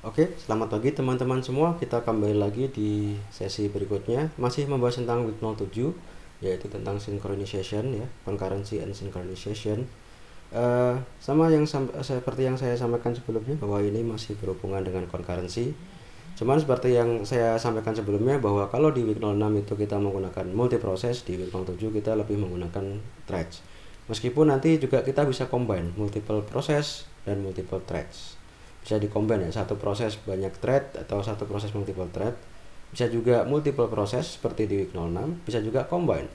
Oke, selamat pagi teman-teman semua. Kita kembali lagi di sesi berikutnya, masih membahas tentang week 07, yaitu tentang synchronization ya, concurrency and synchronization. Sama yang seperti yang saya sampaikan sebelumnya, bahwa ini masih berhubungan dengan concurrency. Cuman seperti yang saya sampaikan sebelumnya, bahwa kalau di week 06 itu kita menggunakan multiproses, di week 07 kita lebih menggunakan threads. Meskipun nanti juga kita bisa combine multiple process dan multiple threads. Bisa dikombin ya, satu proses banyak thread atau satu proses multiple thread. Bisa juga multiple proses seperti di week 06, bisa juga combine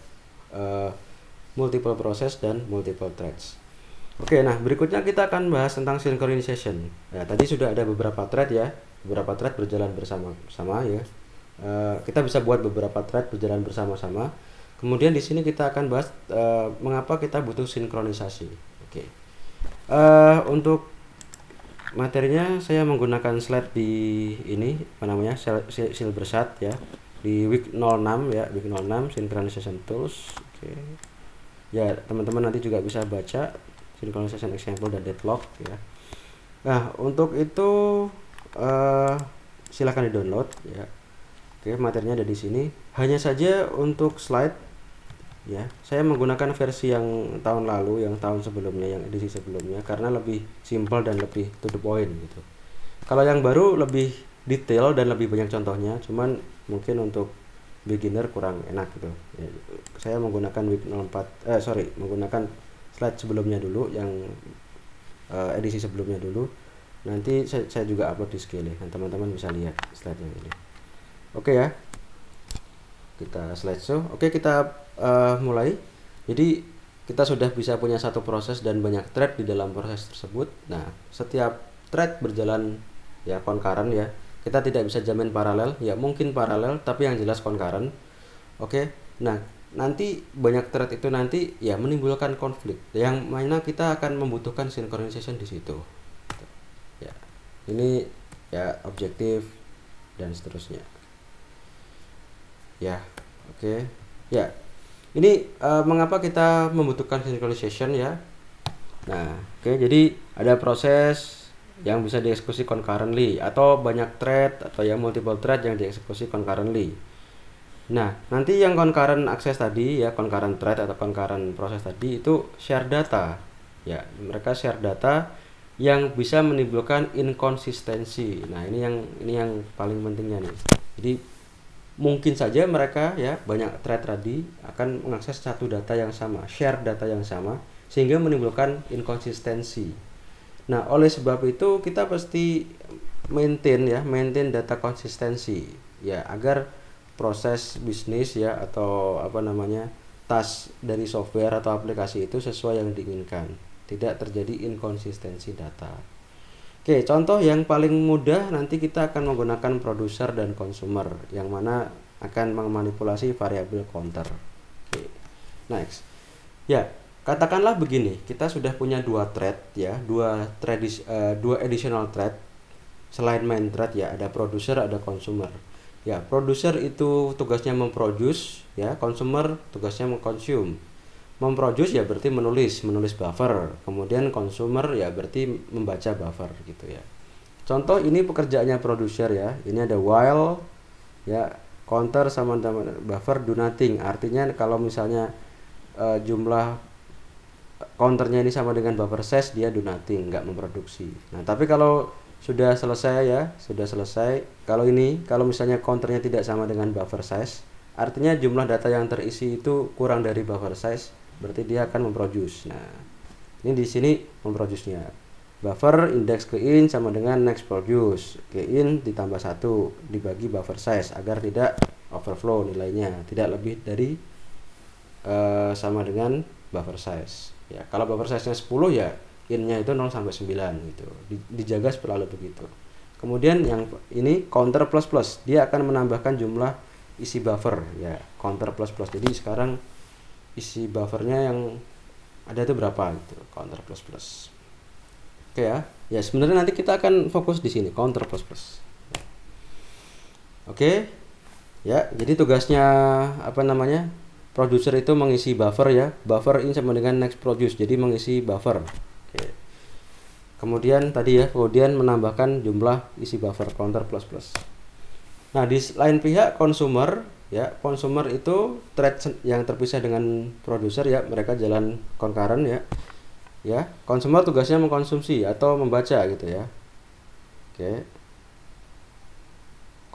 multiple proses dan multiple threads. Oke, nah berikutnya kita akan bahas tentang synchronization. Ya, tadi sudah ada beberapa thread ya, beberapa thread berjalan bersama-sama ya. Kita bisa buat beberapa thread berjalan bersama-sama. Kemudian di sini kita akan bahas mengapa kita butuh sinkronisasi. Oke. Untuk materinya saya menggunakan slide di ini apa namanya Silversat ya, di week 06 ya, week 06 synchronization tools. Oke. Ya, teman-teman nanti juga bisa baca synchronization example dan deadlock ya. Nah, untuk itu silahkan di-download ya. Oke, materinya ada di sini. Hanya saja untuk slide ya, saya menggunakan versi yang tahun lalu, yang tahun sebelumnya, yang edisi sebelumnya, karena lebih simple dan lebih to the point gitu. Kalau yang baru lebih detail dan lebih banyak contohnya, cuman mungkin untuk beginner kurang enak gitu ya. Saya menggunakan week 04 menggunakan slide sebelumnya dulu, yang edisi sebelumnya dulu. Nanti saya juga upload di Skele, dan teman-teman bisa lihat slide yang ini. Oke ya, kita slideshow. Oke, kita mulai. Jadi kita sudah bisa punya satu proses dan banyak thread di dalam proses tersebut. Nah, setiap thread berjalan ya concurrent ya. Kita tidak bisa jamin paralel, ya mungkin paralel tapi yang jelas concurrent. Oke. Nah, nanti banyak thread itu nanti ya menimbulkan konflik, yang mana kita akan membutuhkan synchronization di situ. Ya. Ini ya objektif dan seterusnya. Ya, oke. Ya, ini mengapa kita membutuhkan synchronization ya? Nah, oke. Jadi ada proses yang bisa dieksekusi concurrently, atau banyak thread atau yang multiple thread yang dieksekusi concurrently. Nah, nanti yang concurrent access tadi ya, concurrent thread atau concurrent proses tadi itu share data. Ya, mereka share data yang bisa menimbulkan inkonsistensi. Nah, ini yang paling pentingnya nih. Jadi mungkin saja mereka ya, banyak thread tadi akan mengakses satu data yang sama, share data yang sama, sehingga menimbulkan inkonsistensi. Nah, oleh sebab itu kita pasti maintain data konsistensi ya, agar proses bisnis ya, atau apa namanya, task dari software atau aplikasi itu sesuai yang diinginkan, tidak terjadi inkonsistensi data. Oke, contoh yang paling mudah, nanti kita akan menggunakan producer dan consumer, yang mana akan memanipulasi variabel counter. Oke, next. Ya, katakanlah begini, kita sudah punya dua thread ya, dua additional thread selain main thread ya, ada producer, ada consumer. Ya, producer itu tugasnya memproduce ya, consumer tugasnya mengconsume. Memproduce ya berarti menulis buffer, kemudian consumer ya berarti membaca buffer gitu ya. Contoh ini pekerjaannya producer ya, ini ada while ya, counter sama buffer do nothing, artinya kalau misalnya jumlah counternya ini sama dengan buffer size, dia do nothing, nggak memproduksi. Nah, tapi kalau sudah selesai, kalau misalnya counternya tidak sama dengan buffer size, artinya jumlah data yang terisi itu kurang dari buffer size, berarti dia akan memproduce. Nah, ini di sini memproduce-nya. Buffer index ke in sama dengan next produce. Ke in ditambah 1 dibagi buffer size agar tidak overflow nilainya, tidak lebih dari sama dengan buffer size. Ya, kalau buffer size-nya 10 ya in-nya itu 0 sampai 9 gitu. Dijaga selalu begitu. Kemudian yang ini counter plus plus, dia akan menambahkan jumlah isi buffer ya, counter plus plus. Jadi sekarang isi buffernya yang ada itu berapa gitu, counter plus plus. Oke ya. Ya, sebenarnya nanti kita akan fokus di sini, counter plus plus. Oke. Ya, jadi tugasnya apa namanya? Producer itu mengisi buffer ya. Buffer in sama dengan next produce. Jadi mengisi buffer. Oke. Kemudian tadi ya, kemudian menambahkan jumlah isi buffer counter plus plus. Nah, di lain pihak consumer ya, consumer itu thread yang terpisah dengan produser ya, mereka jalan concurrent ya. Ya, consumer tugasnya mengkonsumsi atau membaca gitu ya. Oke.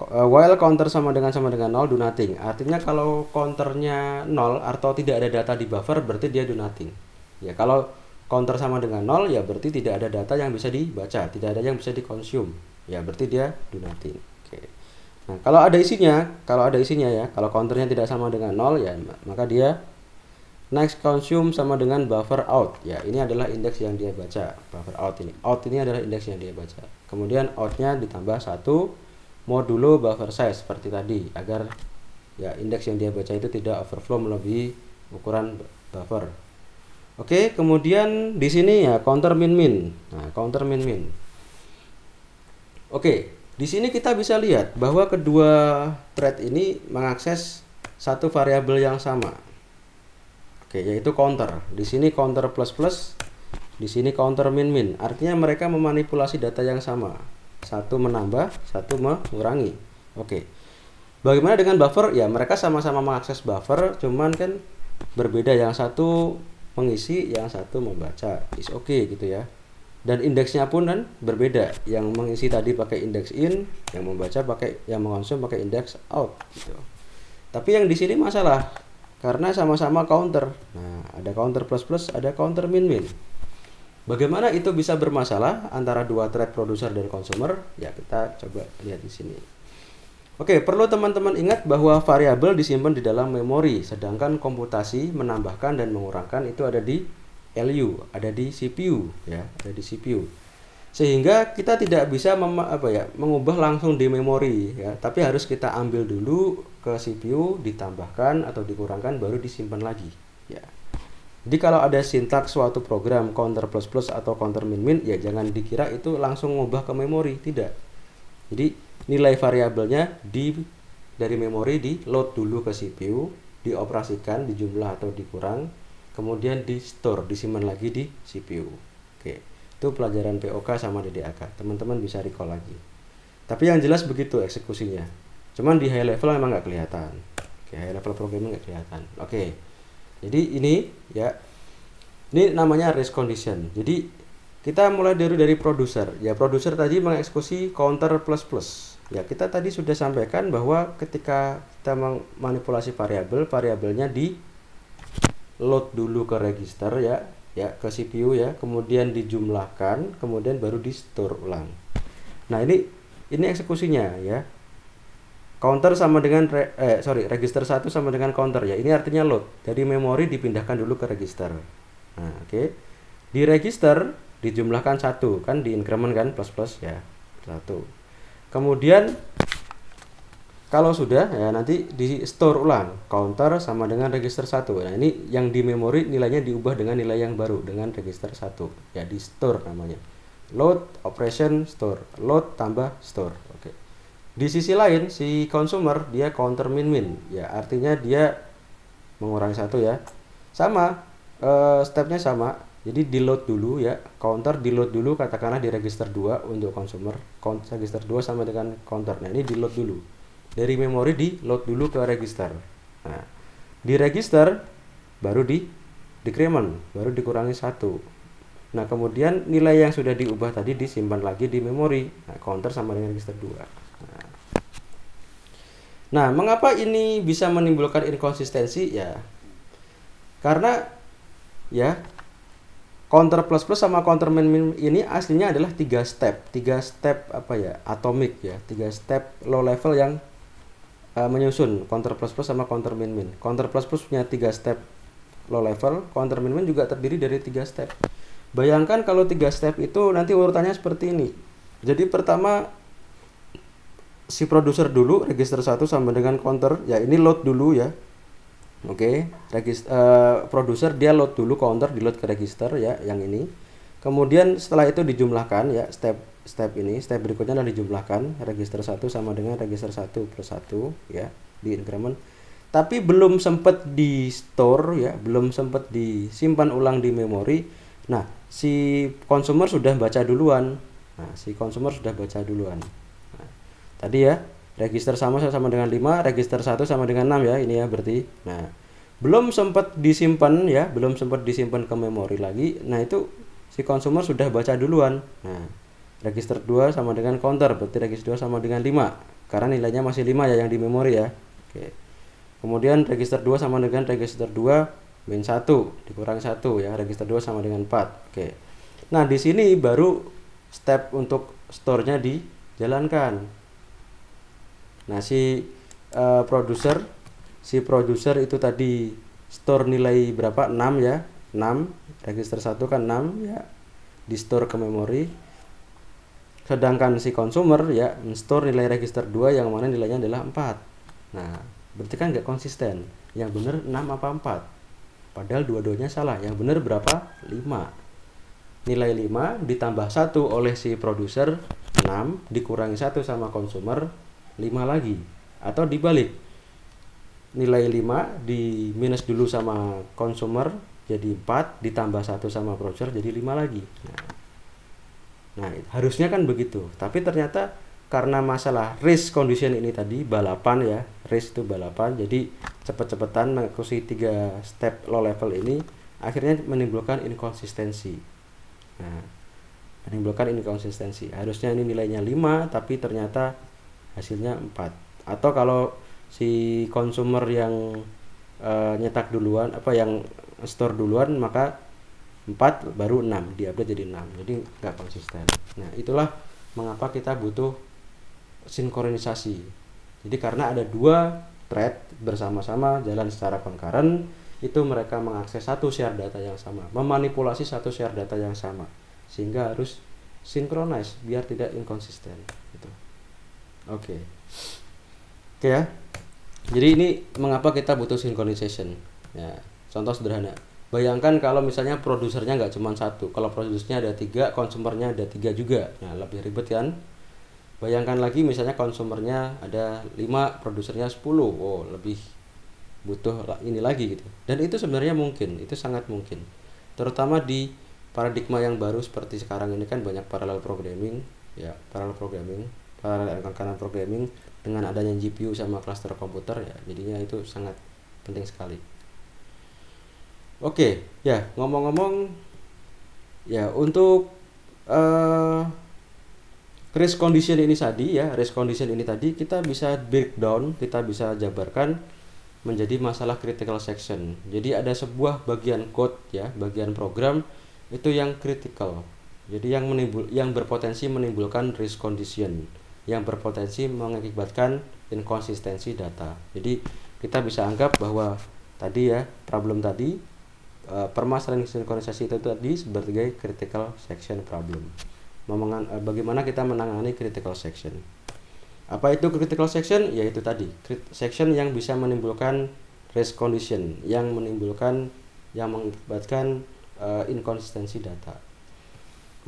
While counter sama dengan 0 do nothing. Artinya kalau counternya 0 atau tidak ada data di buffer berarti dia do nothing. Ya, kalau counter sama dengan 0 ya berarti tidak ada data yang bisa dibaca, tidak ada yang bisa dikonsum. Ya, berarti dia do nothing. Oke. Nah, kalau ada isinya ya, kalau counternya tidak sama dengan 0 ya maka dia next consume sama dengan buffer out. Ya, ini adalah indeks yang dia baca. Buffer out ini. Out ini adalah indeks yang dia baca. Kemudian outnya ditambah 1 modulo buffer size seperti tadi agar ya indeks yang dia baca itu tidak overflow melebihi ukuran buffer. Oke, kemudian di sini ya counter min min. Nah, counter min min. Oke, di sini kita bisa lihat bahwa kedua thread ini mengakses satu variabel yang sama. Oke, yaitu counter. Di sini counter plus plus, di sini counter min min. Artinya mereka memanipulasi data yang sama. Satu menambah, satu mengurangi. Oke. Bagaimana dengan buffer? Ya, mereka sama-sama mengakses buffer, cuman kan berbeda. Yang satu mengisi, yang satu membaca. Is oke gitu ya. Dan indeksnya pun kan berbeda. Yang mengisi tadi pakai indeks in, yang membaca pakai, yang mengkonsum pakai indeks out gitu. Tapi yang di sini masalah karena sama-sama counter. Nah, ada counter plus plus, ada counter min min. Bagaimana itu bisa bermasalah antara dua thread producer dan consumer? Ya, kita coba lihat di sini. Oke, perlu teman-teman ingat bahwa variabel disimpan di dalam memori, sedangkan komputasi menambahkan dan mengurangkan itu ada di LU, ada di CPU, ya, ada di CPU. Sehingga kita tidak bisa mengubah langsung di memori, ya, tapi harus kita ambil dulu ke CPU, ditambahkan atau dikurangkan, baru disimpan lagi, ya. Jadi kalau ada sintaks suatu program counter plus plus atau counter min min, ya jangan dikira itu langsung ngubah ke memori, tidak. Jadi nilai variabelnya dari memori di load dulu ke CPU, dioperasikan, dijumlah atau dikurang, kemudian di store, disimpan lagi di CPU. Oke, itu pelajaran POK sama DDAK. Teman-teman bisa recall lagi. Tapi yang jelas begitu eksekusinya. Cuman di high level memang nggak kelihatan. Oke, high level programming nggak kelihatan. Oke. Jadi ini ya, ini namanya race condition. Jadi kita mulai dari produser. Ya, produser tadi mengeksekusi counter plus plus. Ya, kita tadi sudah sampaikan bahwa ketika kita memanipulasi variabelnya di load dulu ke register ya ke CPU ya, kemudian dijumlahkan, kemudian baru di store ulang. Nah, ini eksekusinya ya. Counter sama dengan register 1 sama dengan counter ya. Ini artinya load. Dari memori dipindahkan dulu ke register. Nah, oke. Di register dijumlahkan 1 kan, di increment kan plus plus ya. 1. Kemudian kalau sudah ya nanti di store ulang. Counter sama dengan register 1. Nah, ini yang di memori nilainya diubah dengan nilai yang baru dengan register 1. Ya, di store namanya. Load operation store. Load tambah store. Oke. Di sisi lain si consumer dia counter min min ya, artinya dia mengurangi 1 ya, sama stepnya sama. Jadi di load dulu ya, counter di load dulu katakanlah di register 2 untuk consumer, register 2 sama dengan counter. Nah, ini di load dulu dari memori, di load dulu ke register. Nah, di register baru di decrement, baru dikurangi 1. Nah, kemudian nilai yang sudah diubah tadi disimpan lagi di memori. Nah, counter sama dengan register 2. Nah, mengapa ini bisa menimbulkan inkonsistensi? Ya, karena ya counter plus plus sama counter min min ini aslinya adalah 3 step atomik ya, 3 step low level yang menyusun counter plus plus sama counter min min. Counter plus plus punya 3 step low level, counter min min juga terdiri dari 3 step. Bayangkan kalau 3 step itu nanti urutannya seperti ini. Jadi pertama si produser dulu register 1 sama dengan counter ya, ini load dulu ya. Oke, produser dia load dulu counter, di load ke register ya yang ini. Kemudian setelah itu dijumlahkan ya, step berikutnya adalah dijumlahkan register 1 sama dengan register 1 plus 1 ya di increment. Tapi belum sempat di store ya, belum sempat disimpan ulang di memori, Nah, si consumer sudah baca duluan. Nah, tadi ya, register sama dengan 5, register 1 sama dengan 6 ya, ini ya berarti. Nah, belum sempat disimpan ya, ke memori lagi. Nah, itu si consumer sudah baca duluan. Nah, register 2 sama dengan counter, berarti register 2 sama dengan 5. Karena nilainya masih 5 ya yang di memori ya. Oke. Kemudian register 2 sama dengan register 2 min 1 dikurangi 1 ya, register 2 sama dengan 4. Oke. Nah, di sini baru step untuk store-nya dijalankan. Nah, produser itu tadi store nilai berapa? 6 ya. 6, register 1 kan 6 ya. Di store ke memori. Sedangkan si consumer ya store nilai register 2 yang mana nilainya adalah 4. Nah, berarti kan nggak konsisten. Yang benar 6 apa 4? Padahal dua-duanya salah. Yang benar berapa? 5. Nilai 5 ditambah 1 oleh si produser 6 dikurangi 1 sama consumer 5 lagi. Atau dibalik. Nilai 5 di minus dulu sama consumer jadi 4 ditambah 1 sama produser jadi 5 lagi. Nah, harusnya kan begitu. Tapi ternyata karena masalah race condition ini tadi balapan ya, race itu balapan, jadi cepet-cepetan mengikuti 3 step low level ini akhirnya menimbulkan inkonsistensi. Nah, harusnya ini nilainya 5 tapi ternyata hasilnya 4. Atau kalau si consumer yang nyetak duluan yang store duluan, maka 4 baru 6 diupdate jadi 6, jadi nggak konsisten. Nah, itulah mengapa kita butuh sinkronisasi. Jadi karena ada 2 thread bersama-sama jalan secara concurrent, itu mereka mengakses satu share data yang sama, memanipulasi satu share data yang sama, sehingga harus synchronize biar tidak inkonsisten gitu. Oke ya, jadi ini mengapa kita butuh synchronization ya. Contoh sederhana, bayangkan kalau misalnya produsernya nggak cuma 1, kalau produsernya ada 3, konsumernya ada 3 juga. Nah, lebih ribet kan. Bayangkan lagi misalnya konsumernya ada 5, produsernya 10. Oh, lebih butuh ini lagi gitu. Dan itu sebenarnya mungkin, itu sangat mungkin. Terutama di paradigma yang baru seperti sekarang ini kan banyak parallel programming dengan adanya GPU sama cluster komputer ya. Jadinya itu sangat penting sekali. Oke, ya ngomong-ngomong ya untuk race condition ini tadi kita bisa breakdown, kita bisa jabarkan menjadi masalah critical section. Jadi ada sebuah bagian code ya, bagian program itu yang critical. Jadi yang berpotensi menimbulkan race condition, yang berpotensi mengakibatkan inkonsistensi data. Jadi kita bisa anggap bahwa tadi ya problem tadi, permasalahan sinkronisasi itu tadi sebagai critical section problem. Bagaimana kita menangani critical section? Apa itu critical section? Yaitu tadi section yang bisa menimbulkan race condition, yang mengakibatkan inkonsistensi data.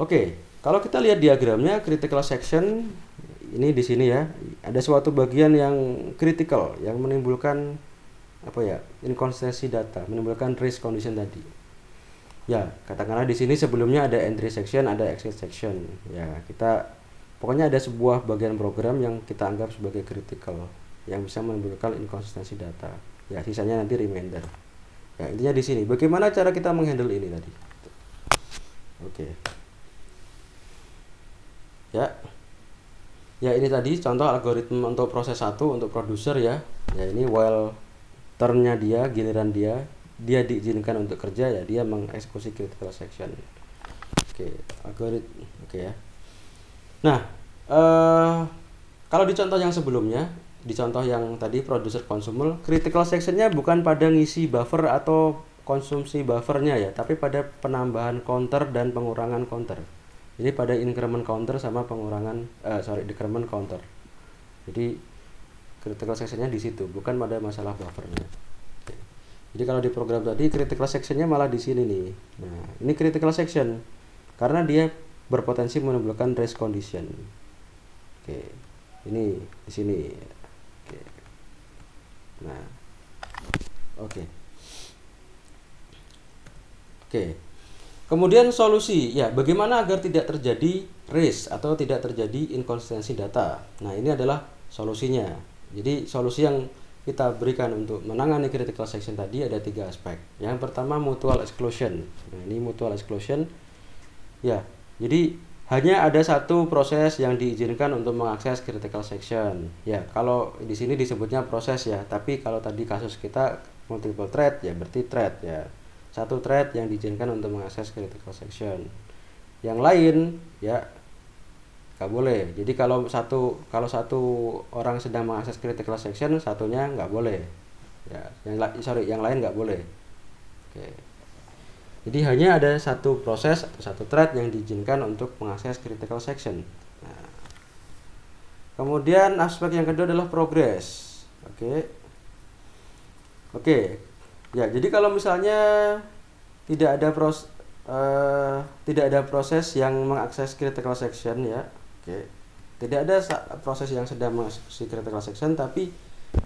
Oke, kalau kita lihat diagramnya critical section ini di sini ya, ada suatu bagian yang critical yang menimbulkan inkonsistensi data, menimbulkan race condition tadi. Ya, katakanlah di sini sebelumnya ada entry section, ada exit section. Ya, pokoknya ada sebuah bagian program yang kita anggap sebagai critical yang bisa menimbulkan inkonsistensi data. Ya, sisanya nanti remainder. Ya, intinya di sini. Bagaimana cara kita menghandle ini tadi? Oke. Ya, ini tadi contoh algoritma untuk proses 1 untuk produser ya. Ya, ini while turn-nya giliran dia diizinkan untuk kerja ya, dia mengeksekusi critical section. Algoritma ya. Nah, kalau di contoh yang sebelumnya, di contoh yang tadi producer consumer, critical sectionnya bukan pada ngisi buffer atau konsumsi buffernya ya, tapi pada penambahan counter dan pengurangan counter. Jadi pada increment counter sama decrement counter. Jadi critical sectionnya di situ, bukan pada masalah buffernya. Jadi kalau di program tadi critical sectionnya malah di sini nih. Nah, ini critical section karena dia berpotensi menimbulkan race condition. Ini di sini. Nah, oke. Kemudian solusi, ya bagaimana agar tidak terjadi race atau tidak terjadi inkonsistensi data. Nah ini adalah solusinya. Jadi solusi yang kita berikan untuk menangani critical section tadi ada 3 aspek. Yang pertama mutual exclusion. Nah ini mutual exclusion. Ya, jadi hanya ada satu proses yang diizinkan untuk mengakses critical section. Ya, kalau di sini disebutnya proses ya, tapi kalau tadi kasus kita multiple thread ya berarti thread ya. Satu thread yang diizinkan untuk mengakses critical section. Yang lain ya nggak boleh. Jadi kalau satu orang sedang mengakses critical section, satunya nggak boleh. Ya, yang lain nggak boleh. Oke. Jadi hanya ada satu proses atau satu thread yang diizinkan untuk mengakses critical section. Nah, kemudian aspek yang kedua adalah progress. Oke. Ya, jadi kalau misalnya tidak ada proses yang mengakses critical section ya. Oke. Tidak ada proses yang sedang mengakses critical section, tapi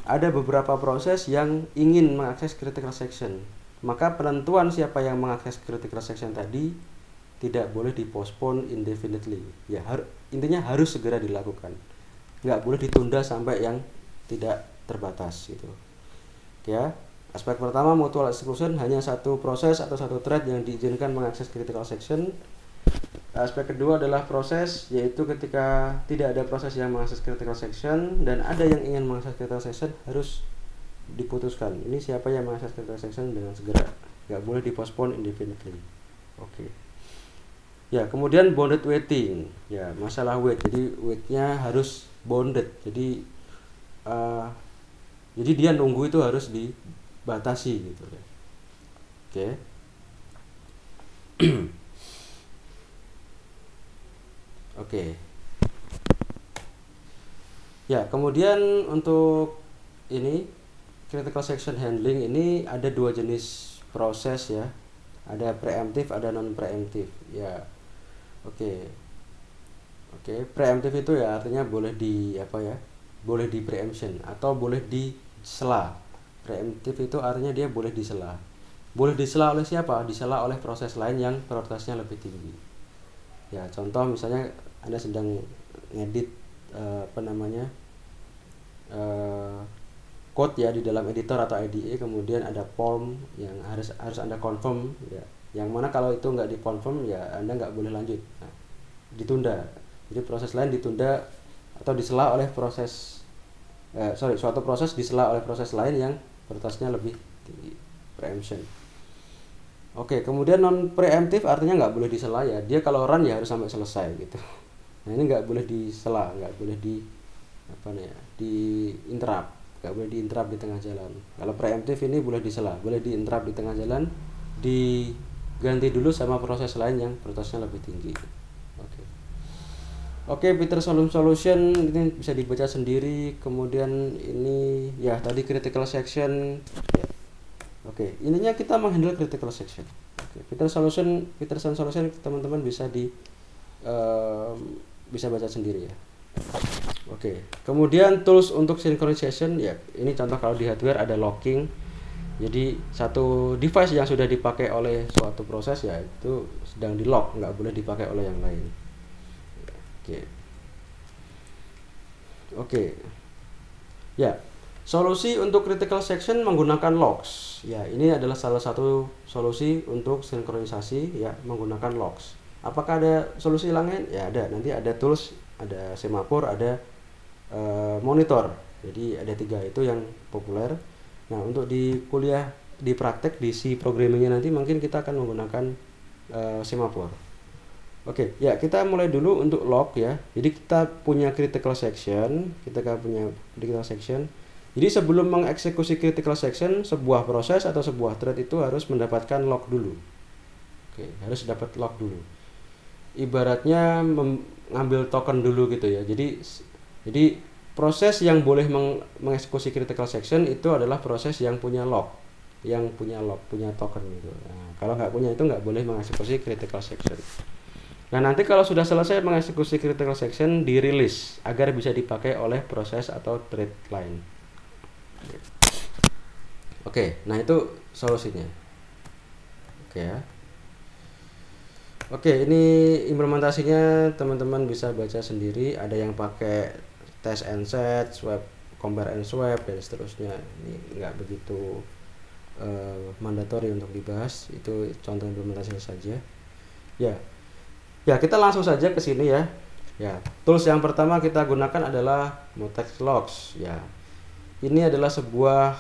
ada beberapa proses yang ingin mengakses critical section. Maka penentuan siapa yang mengakses critical section tadi tidak boleh dipospon indefinitely. Ya, intinya harus segera dilakukan. Nggak boleh ditunda sampai yang tidak terbatas gitu. Oke ya. Aspek pertama mutual exclusion, hanya satu proses atau satu thread yang diizinkan mengakses critical section. Aspek kedua adalah proses, yaitu ketika tidak ada proses yang mengakses critical section dan ada yang ingin mengakses critical section harus diputuskan. Ini siapa yang mengakses critical section dengan segera. Nggak boleh dipospon indefinitely. Oke. Ya, kemudian bounded waiting. Ya, masalah wait. Jadi waitnya harus bounded. Jadi dia nunggu itu harus dibatasi gitu ya. Oke. Oke. Ya, kemudian untuk ini critical section handling ini ada 2 jenis proses ya. Ada preemptive, ada non preemptive. Ya. Oke. Preemptive itu ya artinya boleh boleh di preemption atau boleh disela. Preemptive itu artinya dia boleh disela. Boleh disela oleh siapa? Disela oleh proses lain yang prioritasnya lebih tinggi. Ya, contoh misalnya Anda sedang ngedit code ya di dalam editor atau IDE, kemudian ada form yang harus Anda confirm ya. Yang mana kalau itu nggak di-confirm ya Anda nggak boleh lanjut. Nah, ditunda. Jadi proses lain ditunda atau disela oleh suatu proses disela oleh proses lain yang prioritasnya lebih tinggi. Preemption. Oke, kemudian non preemptive artinya nggak boleh disela ya. Dia kalau run ya harus sampai selesai gitu. Nah, ini nggak boleh disela, nggak boleh di interrupt, nggak boleh di interrupt di tengah jalan. Kalau preemptive ini boleh disela, boleh di interrupt di tengah jalan, diganti dulu sama proses lain yang prioritasnya lebih tinggi. Oke, Peterson solution ini bisa dibaca sendiri. Kemudian ini ya tadi critical section ya. Oke, intinya kita menghandle critical section. Oke, Peterson solution teman-teman bisa bisa baca sendiri ya. Oke, kemudian tools untuk synchronization ya. Ini contoh kalau di hardware ada locking. Jadi satu device yang sudah dipakai oleh suatu proses ya itu sedang di lock, nggak boleh dipakai oleh yang lain. Oke. Ya. Solusi untuk critical section menggunakan logs. Ya, ini adalah salah satu solusi untuk sinkronisasi ya menggunakan logs. Apakah ada solusi lain? Ya, ada. Nanti ada tools, ada semaphore, ada monitor. Jadi ada 3 itu yang populer. Nah, untuk di kuliah di praktek di C programmingnya nanti mungkin kita akan menggunakan semaphore. Oke, ya kita mulai dulu untuk log ya. Jadi kita punya critical section. Jadi sebelum mengeksekusi critical section, sebuah proses atau sebuah thread itu harus mendapatkan log dulu. Oke, harus dapat log dulu. Ibaratnya mengambil token dulu gitu ya. Jadi proses yang boleh mengeksekusi critical section itu adalah proses yang punya log, punya token gitu. Nah, kalau nggak punya itu nggak boleh mengeksekusi critical section. Nah, nanti kalau sudah selesai mengeksekusi critical section, dirilis agar bisa dipakai oleh proses atau thread lain. Oke, nah itu solusinya. Oke ya. Oke, ini implementasinya teman-teman bisa baca sendiri. Ada yang pakai test and set, swap, compare and swap, dan seterusnya. Ini nggak begitu mandatori untuk dibahas. Itu contoh implementasinya saja. Ya, ya kita langsung saja ke sini ya. Ya, tools yang pertama kita gunakan adalah Mutex Logs. Ya, ini adalah sebuah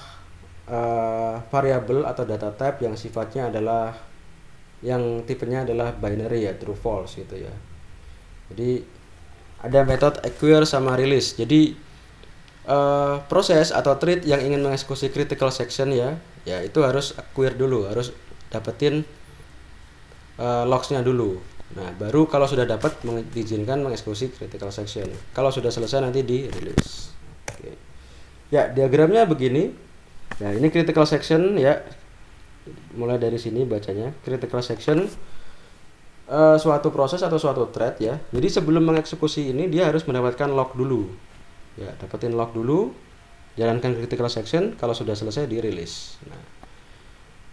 variabel atau data type yang sifatnya adalah yang tipenya adalah binary ya, true false gitu ya. Jadi ada metode acquire sama release. Jadi proses atau thread yang ingin mengeksekusi critical section ya itu harus acquire dulu, harus dapetin logsnya dulu. Nah, baru kalau sudah dapat diizinkan mengeksekusi critical section. Kalau sudah selesai nanti di release. Oke. Ya, diagramnya begini. Nah, ini critical section ya. Mulai dari sini bacanya. Critical section suatu proses atau suatu thread ya. Jadi sebelum mengeksekusi ini dia harus mendapatkan log dulu. Ya, dapetin log dulu, jalankan critical section, kalau sudah selesai di release. Nah,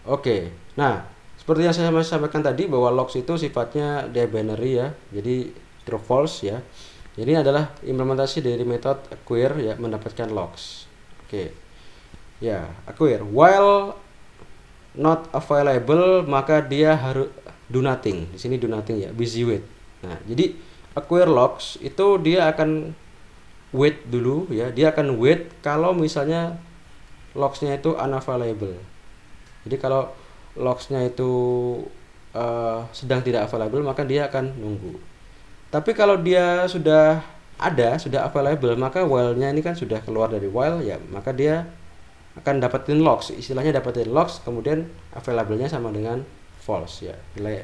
oke. Nah, seperti yang saya sampaikan tadi bahwa logs itu sifatnya dia binary ya. Jadi true false ya. Ini adalah implementasi dari metode acquire ya, mendapatkan logs. Oke. Ya, acquire while not available, maka dia harus do nothing. Di sini do nothing ya, busy wait. Nah, jadi acquire logs itu dia akan wait dulu ya. Dia akan wait kalau misalnya logsnya itu unavailable. Jadi kalau logsnya itu sedang tidak available, maka dia akan nunggu. Tapi kalau dia sudah available, maka while-nya ini kan sudah keluar dari while ya, maka dia akan dapetin logs, istilahnya dapetin logs, kemudian available-nya sama dengan false ya,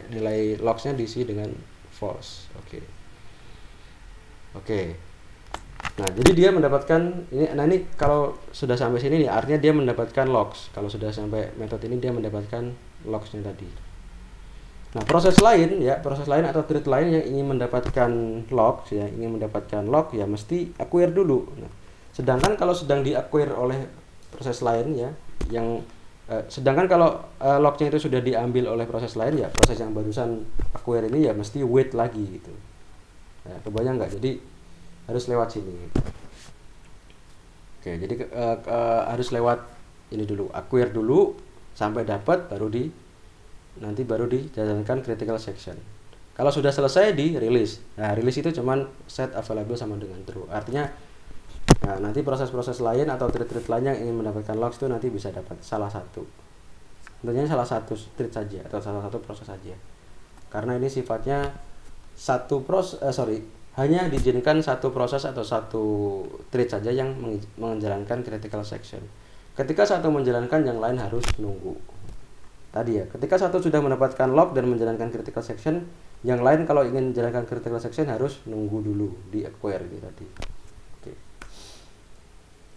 nilai logs-nya diisi dengan false. Oke. Nah, jadi dia mendapatkan ini. Nah, ini kalau sudah sampai sini nih, artinya dia mendapatkan logs. Kalau sudah sampai metode ini dia mendapatkan logs-nya tadi. Nah, proses lain atau thread lain yang ingin mendapatkan logs ya, log ya mesti acquire dulu. Nah, sedangkan kalau sedang di-acquire oleh proses lain ya, sedangkan kalau lognya itu sudah diambil oleh proses lain ya, proses yang barusan acquire ini ya mesti wait lagi gitu. Nah, kebayang nggak? Jadi harus lewat sini. Oke, jadi harus lewat ini dulu, acquire dulu sampai dapat, baru dijalankan critical section. Kalau sudah selesai di release. Nah, release itu cuman set available sama dengan true. Artinya nanti proses-proses lain atau thread lain yang ingin mendapatkan logs itu nanti bisa dapat salah satu. Tentunya salah satu thread saja atau salah satu proses saja. Karena ini sifatnya hanya diizinkan satu proses atau satu thread saja yang menjalankan critical section. Ketika satu menjalankan, yang lain harus nunggu. Tadi ya, ketika satu sudah mendapatkan log dan menjalankan critical section, yang lain kalau ingin menjalankan critical section harus nunggu dulu di acquire gitu tadi. Oke.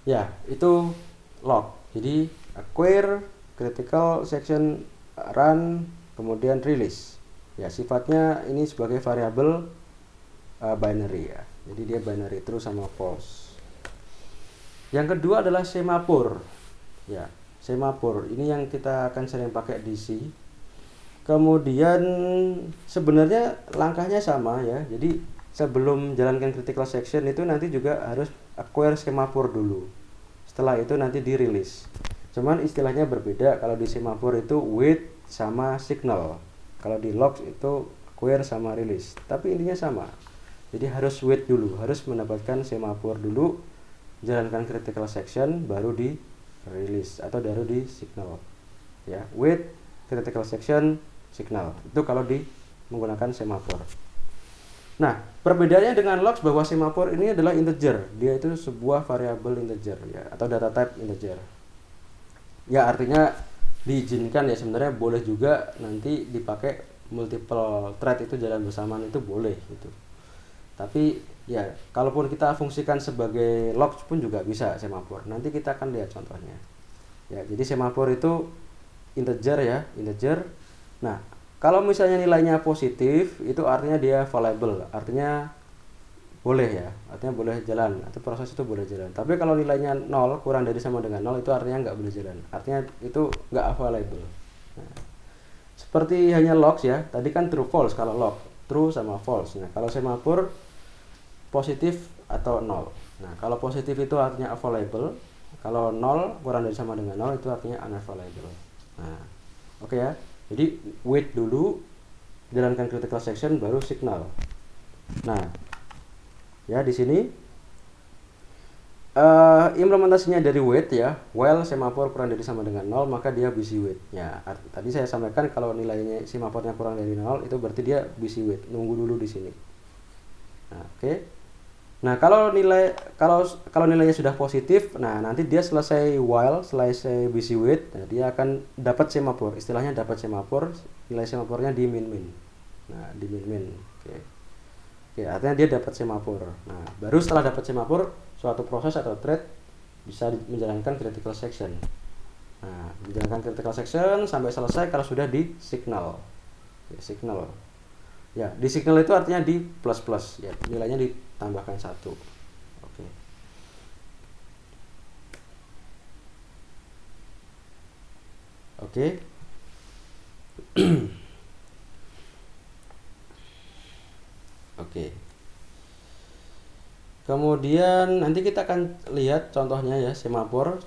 Ya, itu log. Jadi acquire, critical section, run, kemudian release. Ya, sifatnya ini sebagai variabel binary ya. Jadi dia binary true sama false. Yang kedua adalah semaphore. Ya, semaphore ini yang kita akan sering pakai DC. Kemudian sebenarnya langkahnya sama ya. Jadi sebelum jalankan critical section itu nanti juga harus acquire semaphore dulu. Setelah itu nanti di release. Cuman istilahnya berbeda. Kalau di semaphore itu wait sama signal. Kalau di logs itu acquire sama release. Tapi intinya sama. Jadi harus wait dulu, harus mendapatkan semaphore dulu, jalankan critical section, baru di release atau baru di signal. Ya, wait, critical section, signal. Itu kalau menggunakan semaphore. Nah, perbedaannya dengan logs bahwa semaphore ini adalah integer. Dia itu sebuah variabel integer ya, atau data type integer. Ya, artinya diizinkan ya, sebenarnya boleh juga nanti dipakai multiple thread itu jalan bersamaan, itu boleh gitu. Tapi ya, kalaupun kita fungsikan sebagai logs pun juga bisa semaphore. Nanti kita akan lihat contohnya. Ya, jadi semaphore itu integer ya, integer. Nah, kalau misalnya nilainya positif, itu artinya dia available, artinya boleh ya, artinya boleh jalan, atau proses itu boleh jalan. Tapi kalau nilainya 0, kurang dari sama dengan 0, itu artinya nggak boleh jalan, artinya itu nggak available. Nah, seperti hanya logs ya. Tadi kan true false kalau log, true sama false. Nah, kalau semafor positif atau nol. Nah, kalau positif itu artinya available, kalau nol kurang dari sama dengan nol itu artinya unavailable. Nah, oke ya. Jadi wait dulu, jalankan critical section baru signal. Nah, ya di sini implementasinya dari wait ya, while semafor kurang dari sama dengan 0 maka dia busy wait ya. Tadi saya sampaikan kalau nilainya semafornya kurang dari 0 itu berarti dia busy wait, nunggu dulu di sini. Nah, oke. Nah, kalau nilainya sudah positif, nah nanti dia selesai while, selesai busy wait, nah dia akan dapat semafor. Istilahnya dapat semafor, nilai semafornya di min min. Nah, di min min. Oke. Oke, artinya dia dapat semafor. Nah, baru setelah dapat semafor, suatu proses atau thread bisa menjalankan critical section. Nah, menjalankan critical section sampai selesai kalau sudah di signal. Oke, signal. Ya, di signal itu artinya di plus plus ya, nilainya ditambahkan 1. Oke. Oke. Oke. Kemudian nanti kita akan lihat contohnya ya, semafor.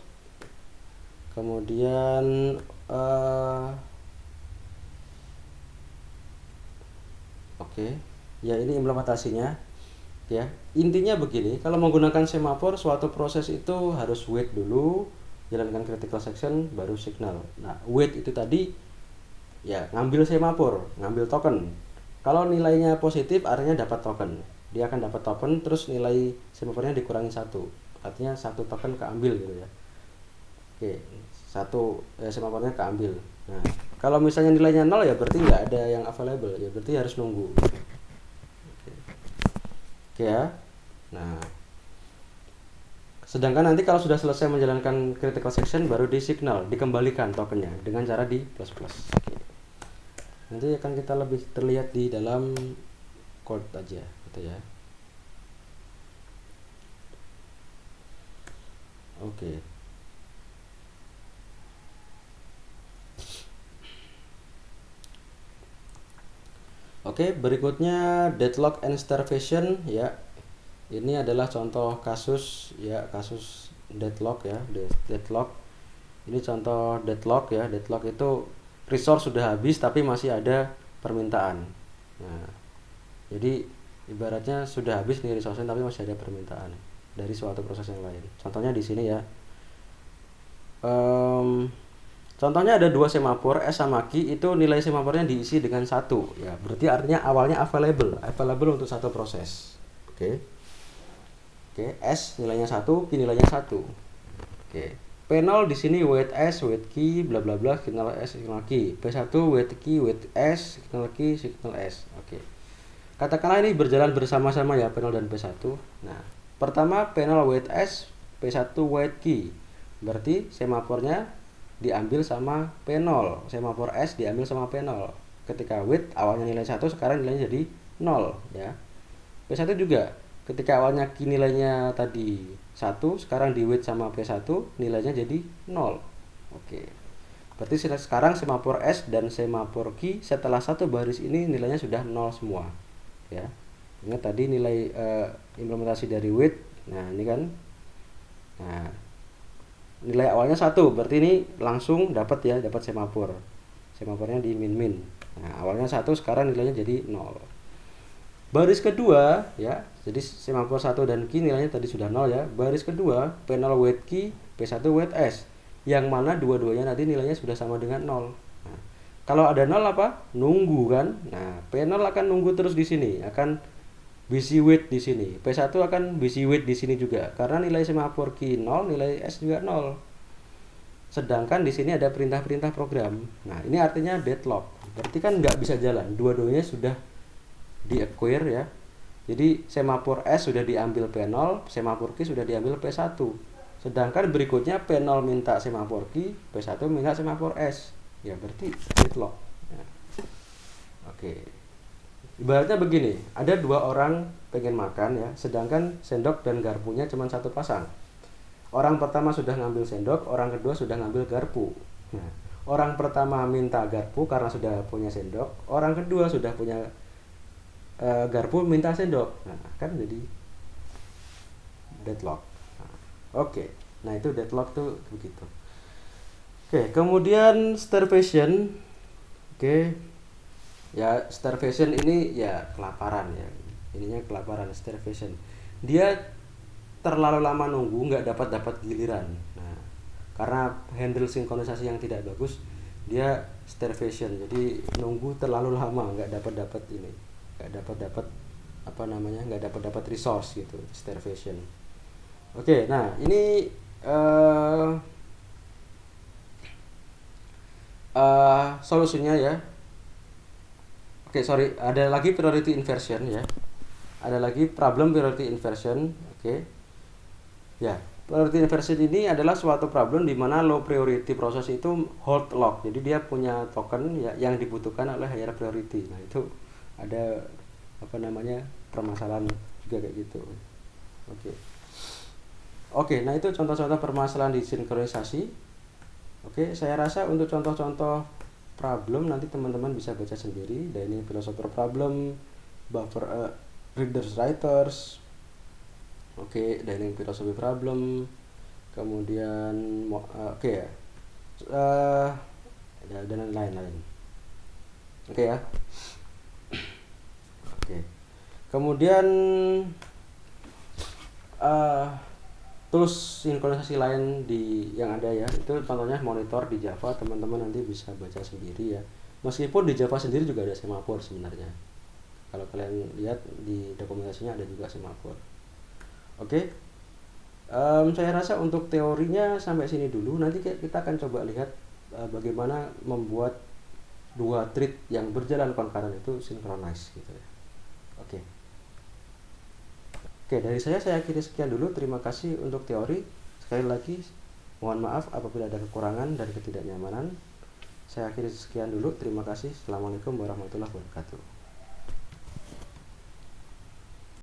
Kemudian oke. Ya, ini implementasinya. Ya, intinya begini, kalau menggunakan semafor suatu proses itu harus wait dulu, jalankan critical section baru signal. Nah, wait itu tadi ya ngambil semafor, ngambil token. Kalau nilainya positif artinya dapat token. Dia akan dapat token terus nilai semafornya dikurangi 1. Artinya 1 token keambil gitu ya. Oke, 1 semafornya keambil. Nah, kalau misalnya nilainya 0 ya berarti nggak ada yang available, ya berarti harus nunggu. Oke ya. Nah, sedangkan nanti kalau sudah selesai menjalankan critical section baru di signal, dikembalikan tokennya dengan cara di plus plus. Oke. Nanti akan kita lebih terlihat di dalam code aja gitu ya. Oke. Oke, berikutnya deadlock and starvation ya. Ini adalah contoh kasus ya, kasus deadlock ya, deadlock. Ini contoh deadlock ya. Deadlock itu resource sudah habis tapi masih ada permintaan. Nah, jadi ibaratnya sudah habis nih resource-nya tapi masih ada permintaan dari suatu proses yang lain. Contohnya di sini ya. Contohnya ada 2 semafor S sama Q, itu nilai semafornya diisi dengan 1 ya, berarti artinya awalnya available untuk satu proses. Oke. Oke, S nilainya 1, Q nilainya 1. Oke. P0 di sini wait S, wait Q, bla bla bla, signal S, signal Q. P1 wait Q, wait S, signal Q, signal S. Oke. Katakanlah ini berjalan bersama-sama ya, P0 dan P1. Nah, pertama P0 wait S, P1 wait Q. Berarti semafornya diambil sama P0, semafor S diambil sama P0. Ketika wait awalnya nilai 1, sekarang nilainya jadi 0 ya. P1 juga, ketika awalnya Q nilainya tadi 1, sekarang di wait sama P1 nilainya jadi 0. Oke. Berarti sekarang semafor S dan semafor Q setelah satu baris ini nilainya sudah 0 semua ya. Ingat tadi nilai implementasi dari wait. Nah, ini kan. Nah, nilai awalnya 1, berarti ini langsung dapat ya, dapat semafor. Semafornya di min min. Nah, awalnya 1, sekarang nilainya jadi 0. Baris kedua ya, jadi semafor 1 dan Q nilainya tadi sudah 0 ya. Baris kedua P0 wait Q, P1 wait S, yang mana dua-duanya nanti nilainya sudah sama dengan 0. Nah, kalau ada 0 apa? Nunggu kan. Nah, P0 akan nunggu terus di sini, akan busy wait di sini. P1 akan busy wait di sini juga karena nilai semafor Q 0, nilai S juga 0. Sedangkan di sini ada perintah-perintah program. Nah, ini artinya deadlock. Berarti kan nggak bisa jalan. Dua-duanya sudah di-acquire ya. Jadi semafor S sudah diambil P0, semafor Q sudah diambil P1. Sedangkan berikutnya P0 minta semafor Q, P1 minta semafor S. Ya, berarti deadlock. Ya. Oke. Ibaratnya begini, ada 2 orang pengen makan ya, sedangkan sendok dan garpunya cuma 1 pasang. Orang pertama sudah ngambil sendok, orang kedua sudah ngambil garpu. Nah, orang pertama minta garpu karena sudah punya sendok, orang kedua sudah punya garpu minta sendok. Nah, kan jadi deadlock. Nah, oke. Nah, itu deadlock tuh begitu. Oke, kemudian starvation. Oke. Ya, starvation ini ya kelaparan ya. Ininya kelaparan, starvation. Dia terlalu lama nunggu, nggak dapat giliran. Nah, karena handle sinkronisasi yang tidak bagus, dia starvation. Jadi nunggu terlalu lama, nggak dapat ini, nggak dapat apa namanya, nggak dapat resource gitu, starvation. Oke, nah ini solusinya ya. Oke, sorry, ada lagi priority inversion ya. Ada lagi problem priority inversion. Oke. Ya, priority inversion ini adalah suatu problem di mana low priority proses itu hold lock. Jadi dia punya token ya yang dibutuhkan oleh higher priority. Nah, itu ada apa namanya, permasalahan juga kayak gitu. Oke. Oke, nah itu contoh-contoh permasalahan di sinkronisasi. Oke, saya rasa untuk contoh-contoh problem nanti teman-teman bisa baca sendiri. Dan ini philosopher problem, buffer readers writers. Oke, dynamic philosophy problem, kemudian oke ya, dan lain-lain. Oke ya. Oke. Kemudian tools sinkronisasi lain di yang ada ya, itu contohnya monitor di Java, teman-teman nanti bisa baca sendiri ya. Meskipun di Java sendiri juga ada semafor sebenarnya. Kalau kalian lihat di dokumentasinya ada juga semafor. Oke, saya rasa untuk teorinya sampai sini dulu. Nanti kita akan coba lihat bagaimana membuat dua thread yang berjalan concurrent itu synchronize gitu ya. Oke. Oke, dari saya akhiri sekian dulu. Terima kasih untuk teori. Sekali lagi, mohon maaf apabila ada kekurangan dan ketidaknyamanan. Saya akhiri sekian dulu. Terima kasih. Assalamualaikum warahmatullahi wabarakatuh.